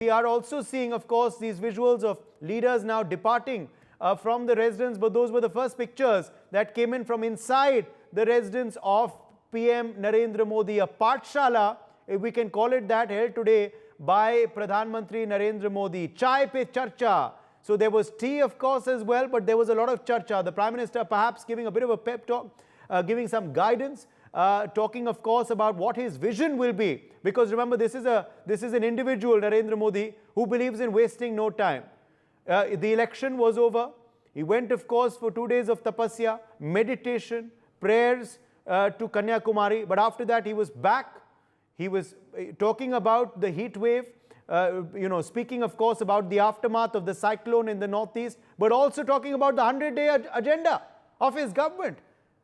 We are also seeing, of course, these visuals of leaders now departing from the residence, but those were the first pictures that came in from inside the residence of PM Narendra Modi, a Pathshala, if we can call it that, held today by Pradhan Mantri Narendra Modi. Chai pe charcha. So there was tea, of course, as well, but there was a lot of charcha. The Prime Minister perhaps giving a bit of a pep talk, giving some guidance, talking, of course, about what his vision will be. Because remember, this is an individual, Narendra Modi, who believes in wasting no time. The election was over. He went, of course, for 2 days of tapasya, meditation, prayers to Kanyakumari. But after that, he was back. He was talking about the heat wave, speaking, of course, about the aftermath of the cyclone in the northeast, but also talking about the 100-day agenda of his government,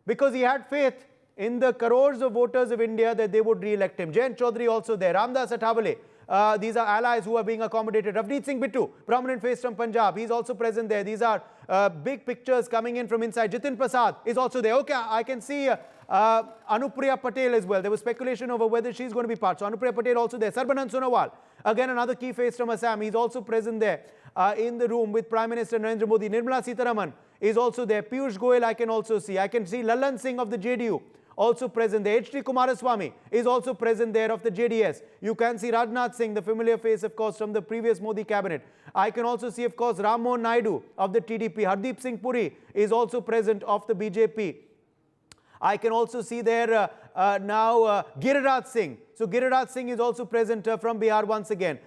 because he had faith in the crores of voters of India that they would re-elect him. Jayant Chaudhary also there, Ramdas Athavale. These are allies who are being accommodated. Ravneet Singh Bittu, prominent face from Punjab, he's also present there. These are big pictures coming in from inside. Jitin Prasad is also there. Okay, I can see Anupriya Patel as well. There was speculation over whether she's going to be part. So Anupriya Patel also there. Sarbanand Sonowal, again another key face from Assam. He's also present there in the room with Prime Minister Narendra Modi. Nirmala Sitharaman is also there. Piyush Goyal I can also see. I can see Lalan Singh of the JDU also present there. H.D. Kumaraswamy is also present there of the JDS. You can see Rajnath Singh, the familiar face, of course, from the previous Modi cabinet. I can also see, of course, Ram Mohan Naidu of the TDP. Hardeep Singh Puri is also present of the BJP. I can also see there now Giriraj Singh. So Giriraj Singh is also present from Bihar once again.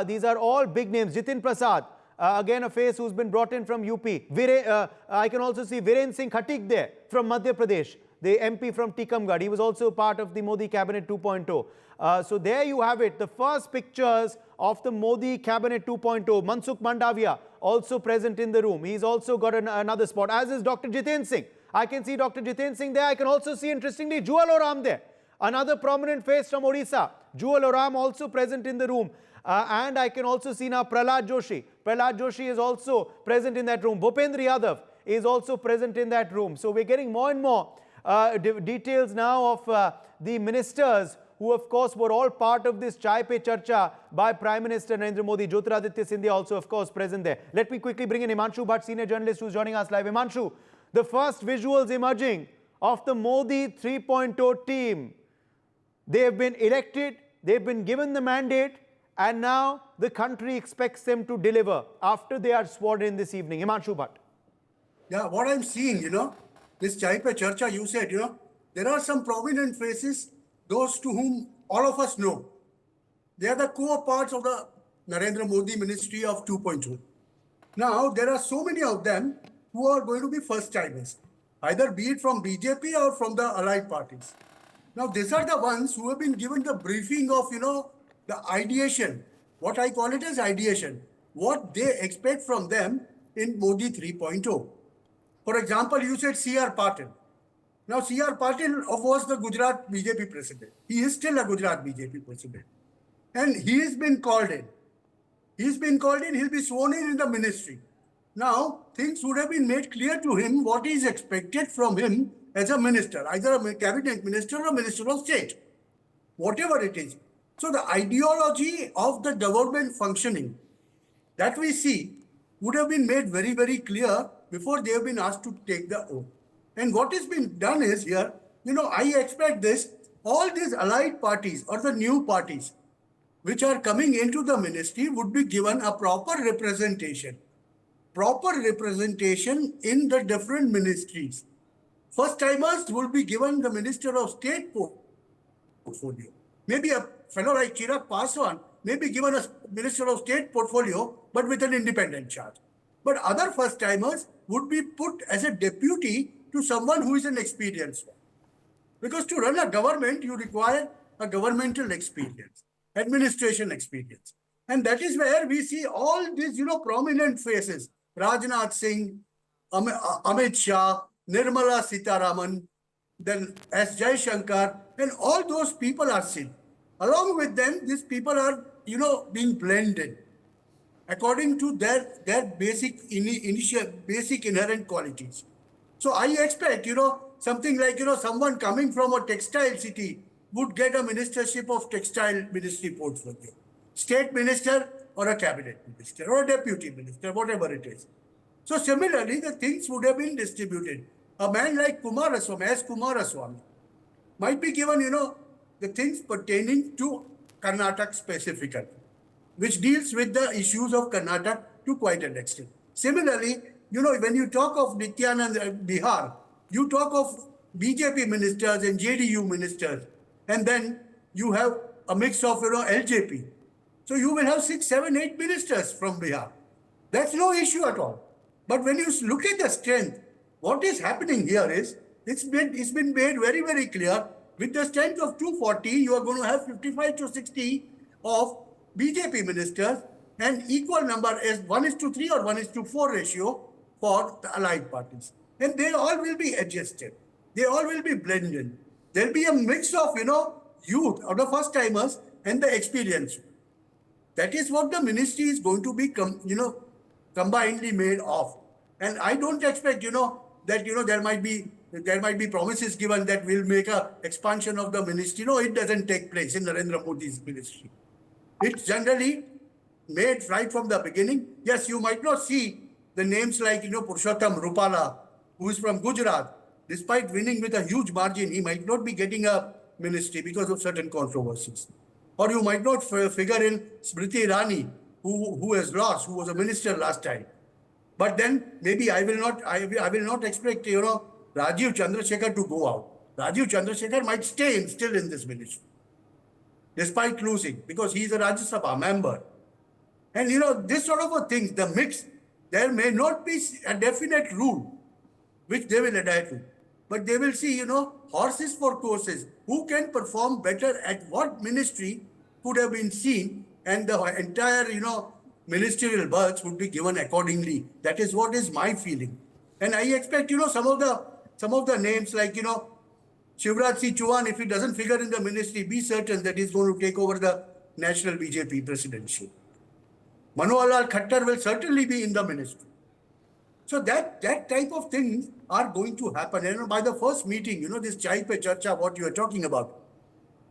These are all big names. Jitin Prasad, again a face who's been brought in from UP. I can also see Viren Singh Khatik there from Madhya Pradesh, the MP from Tikamgarh. He was also part of the Modi Cabinet 2.0. So there you have it, the first pictures of the Modi Cabinet 2.0. Mansukh Mandavia also present in the room. He's also got another spot, as is Dr. Jiten Singh. I can see Dr. Jiten Singh there. I can also see, interestingly, Jewel Oram there. Another prominent face from Odisha. Jewel Oram also present in the room. And I can also see now Prahlad Joshi. Prahlad Joshi is also present in that room. Bhupendra Yadav is also present in that room. So we're getting more and more details now of the ministers who, of course, were all part of this Chai Pe Charcha by Prime Minister Narendra Modi. Jyotiraditya Scindia also, of course, present there. Let me quickly bring in Himanshu Bhatt, senior journalist who's joining us live. Himanshu, the first visuals emerging of the Modi 3.0 team. They have been elected, they've been given the mandate, and now the country expects them to deliver after they are sworn in this evening. Himanshu Bhatt. Yeah, what I'm seeing, this Chai Pe Charcha, you said, there are some prominent faces, those to whom all of us know. They are the core parts of the Narendra Modi Ministry of 2.0. Now, there are so many of them who are going to be first-timers, either be it from BJP or from the allied parties. Now, these are the ones who have been given the briefing of, the ideation, what I call it as ideation, what they expect from them in Modi 3.0. For example, you said C.R. Patil. Now, C.R. Patil was the Gujarat BJP president. He is still a Gujarat BJP president. And he has been called in. He'll be sworn in the ministry. Now, things would have been made clear to him what is expected from him as a minister, either a cabinet minister or a minister of state, whatever it is. So the ideology of the government functioning that we see would have been made very, very clear before they have been asked to take the oath. And what has been done is here, I expect this, all these allied parties or the new parties which are coming into the ministry would be given a proper representation in the different ministries. First-timers will be given the Minister of State portfolio. Maybe a fellow like Chirag Paswan may be given a Minister of State portfolio, but with an independent charge. But other first-timers would be put as a deputy to someone who is an experienced one. Because to run a government, you require a governmental experience, administration experience. And that is where we see all these, prominent faces. Rajnath Singh, Amit Shah, Nirmala Sitharaman, then S. Jaishankar, and all those people are seen. Along with them, these people are, being blended according to their basic inherent qualities. So I expect, something like, someone coming from a textile city would get a ministership of textile ministry portfolio. State minister or a cabinet minister or a deputy minister, whatever it is. So similarly, the things would have been distributed. A man like Kumaraswamy, might be given, the things pertaining to Karnataka specifically, which deals with the issues of Karnataka to quite an extent. Similarly, when you talk of Nityanand Bihar, you talk of BJP ministers and JDU ministers, and then you have a mix of, LJP. So you will have 6, 7, 8 ministers from Bihar. That's no issue at all. But when you look at the strength, what is happening here is, it's been made very, very clear. With the strength of 240, you are going to have 55 to 60 of BJP ministers and equal number as 1:3 or 1:4 ratio for the allied parties. And they all will be adjusted. They all will be blended. There'll be a mix of, youth or the first timers and the experienced. That is what the ministry is going to be, combinedly made of. And I don't expect, that, there might be promises given that will make a expansion of the ministry. No, it doesn't take place in Narendra Modi's ministry. It's generally made right from the beginning. Yes, you might not see the names like, Purushottam Rupala, who is from Gujarat. Despite winning with a huge margin, he might not be getting a ministry because of certain controversies. Or you might not figure in Smriti Irani, who has lost, who was a minister last time. But then maybe I will not expect, Rajiv Chandrasekhar to go out. Rajiv Chandrasekhar might stay still in this ministry, despite losing, because he is a Rajya Sabha member. And this sort of a thing, the mix, there may not be a definite rule which they will adhere to. But they will see, horses for courses. Who can perform better at what ministry could have been seen, and the entire, ministerial berths would be given accordingly. That is what is my feeling. And I expect, some of the names like, Shivraj Singh Chauhan, if he doesn't figure in the ministry, be certain that he's going to take over the national BJP presidency. Manohar Lal Khattar will certainly be in the ministry. So that type of things are going to happen. And by the first meeting, this Chai Pe Charcha, what you are talking about,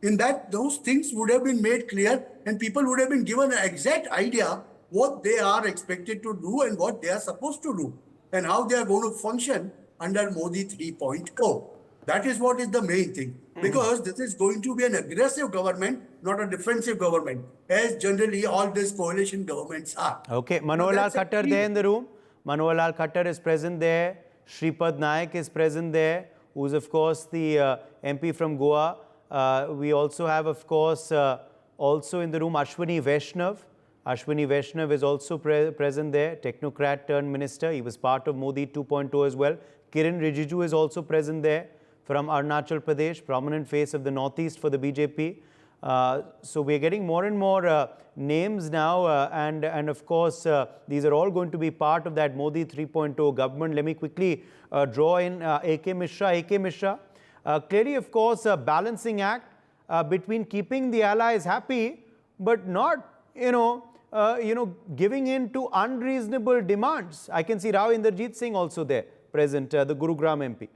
in that those things would have been made clear and people would have been given an exact idea what they are expected to do and what they are supposed to do and how they are going to function under Modi 3.0. That is what is the main thing. Because this is going to be an aggressive government, not a defensive government, as generally all these coalition governments are. Okay, Manohar Lal Khattar there in the room. Manohar Lal Khattar is present there. Shripad Naik is present there, who is of course the MP from Goa. We also have, of course, also in the room Ashwini Vaishnav. Ashwini Vaishnav is also present there, technocrat turned minister. He was part of Modi 2.0 as well. Kiran Rijiju is also present there from Arunachal Pradesh, prominent face of the Northeast for the BJP. So we're getting more and more names now, and of course, these are all going to be part of that Modi 3.0 government. Let me quickly draw in A.K. Mishra. A.K. Mishra, clearly, of course, a balancing act between keeping the allies happy, but not, giving in to unreasonable demands. I can see Rao Inderjeet Singh also there, present, the Gurugram MP.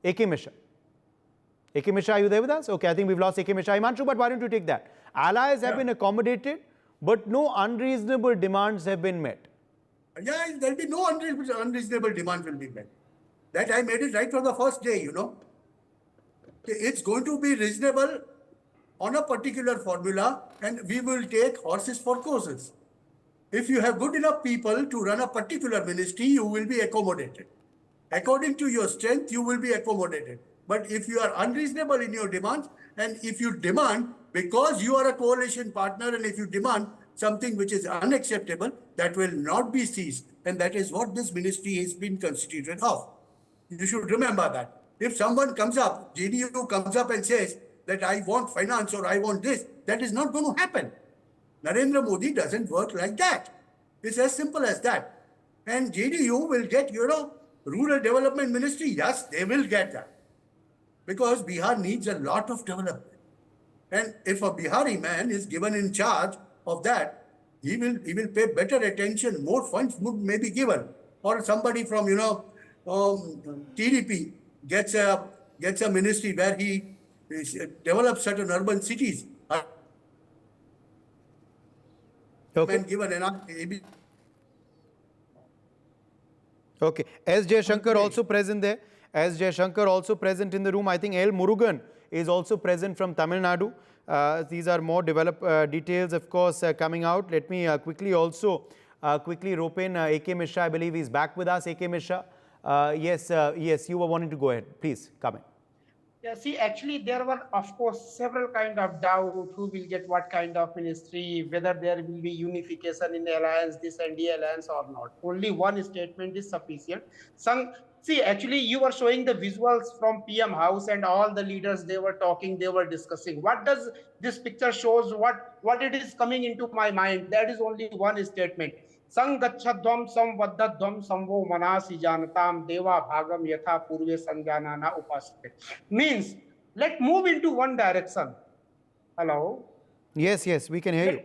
A.K. Mishra. A.K. Mishra, are you there with us? Okay, I think we've lost A.K. Mishra. Himanshu, but why don't you take that? Allies have been accommodated, but no unreasonable demands have been met. Yeah, there will be no unreasonable demand will be met. That I made it right from the first day, It's going to be reasonable on a particular formula, and we will take horses for courses. If you have good enough people to run a particular ministry, you will be accommodated. According to your strength, you will be accommodated. But if you are unreasonable in your demands, and if you demand because you are a coalition partner, and if you demand something which is unacceptable, that will not be seized. And that is what this ministry has been constituted of. You should remember that. If someone comes up, JDU comes up and says that I want finance or I want this, that is not going to happen. Narendra Modi doesn't work like that. It's as simple as that. And JDU will get, rural development ministry. Yes, they will get that. Because Bihar needs a lot of development. And if a Bihari man is given in charge of that, he will pay better attention, more funds may be given. Or somebody from, TDP gets a ministry where he develops certain urban cities. Okay. and give an AB. Okay. S. Jaishankar also present there. S. Jaishankar also present in the room. I think L. Murugan is also present from Tamil Nadu. These are more developed details, of course, coming out. Let me quickly also quickly rope in A.K. Mishra. I believe he's back with us. A.K. Mishra. Yes, you were wanting to go ahead. Please, come in. Yeah, see, actually, there were, of course, several kind of doubt who will get what kind of ministry, whether there will be unification in the alliance, this NDA alliance or not. Only one statement is sufficient. See, actually, you were showing the visuals from PM House and all the leaders, they were talking, they were discussing. What does this picture shows? What it is coming into my mind? That is only one statement. Sangachadvam samvaddadvam samvo manasi janatam deva bhagam yatha purve sanjanana upasate. Means, let's move into one direction. Hello? Yes, we can hear you.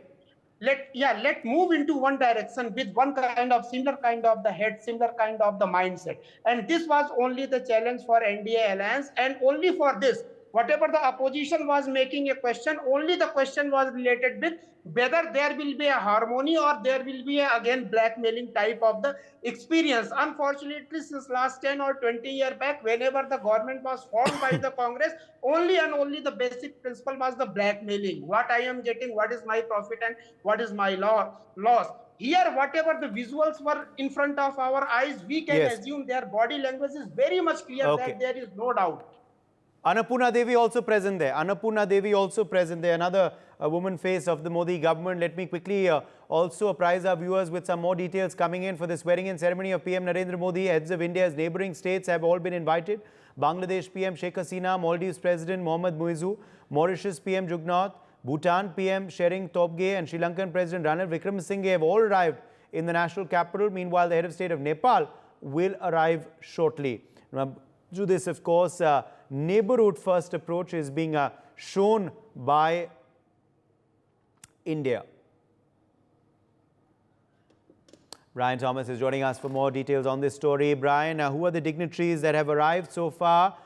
Let's move into one direction with one kind of similar kind of the head, similar kind of the mindset. And this was only the challenge for NDA alliance, and only for this, whatever the opposition was making a question, only the question was related with whether there will be a harmony or there will be again blackmailing type of the experience. Unfortunately, since last 10 or 20 years back, whenever the government was formed by the Congress, only and only the basic principle was the blackmailing. What I am getting, what is my profit and what is my loss. Here, whatever the visuals were in front of our eyes, we can assume their body language is very much clear that there is no doubt. Annapurna Devi also present there. Annapurna Devi also present there. Another woman face of the Modi government. Let me quickly also apprise our viewers with some more details coming in for the swearing-in ceremony of PM Narendra Modi. Heads of India's neighbouring states have all been invited. Bangladesh PM Sheikh Hasina, Maldives President Mohammad Muizzu, Mauritius PM Jugnauth, Bhutan PM Shering Tobgay and Sri Lankan President Ranil Wickremesinghe have all arrived in the national capital. Meanwhile, the head of state of Nepal will arrive shortly. Now, to this, of course, neighborhood first approach is being shown by India. Brian Thomas is joining us for more details on this story. Brian, who are the dignitaries that have arrived so far?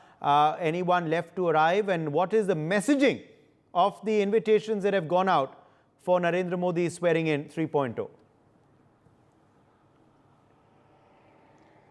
Anyone left to arrive? And what is the messaging of the invitations that have gone out for Narendra Modi swearing in 3.0?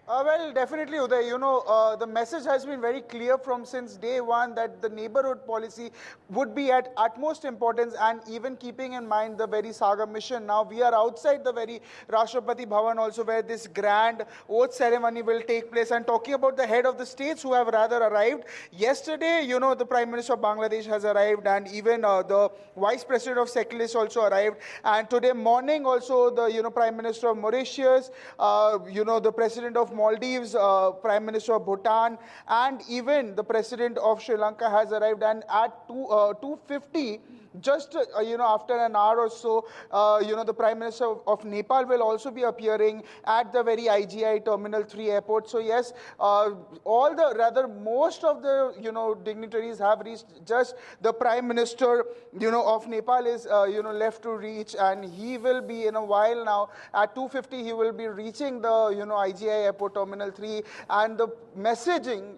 Well, definitely, Uday. The message has been very clear from since day one that the neighborhood policy would be at utmost importance, and even keeping in mind the very Saga mission. Now, we are outside the very Rashtrapati Bhavan also, where this grand oath ceremony will take place. And talking about the head of the states who have rather arrived, yesterday, the Prime Minister of Bangladesh has arrived, and even the Vice President of Seculis also arrived. And today morning also, the Prime Minister of Mauritius, the President of Maldives, Prime Minister of Bhutan, and even the President of Sri Lanka has arrived. And at 2:50, just after an hour or so, the Prime Minister of Nepal will also be appearing at the very IGI Terminal 3 airport. So yes, most of the dignitaries have reached. Just the Prime Minister of Nepal is left to reach, and he will be in a while now. At 2:50, he will be reaching the IGI airport Terminal 3, and the messaging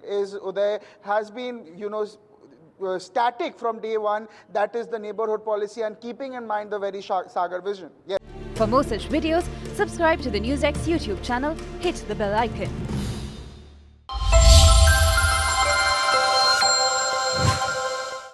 has been static from day one. That is the neighborhood policy, and keeping in mind the very Sagar vision. Yes. For more such videos, subscribe to the NewsX YouTube channel, hit the bell icon.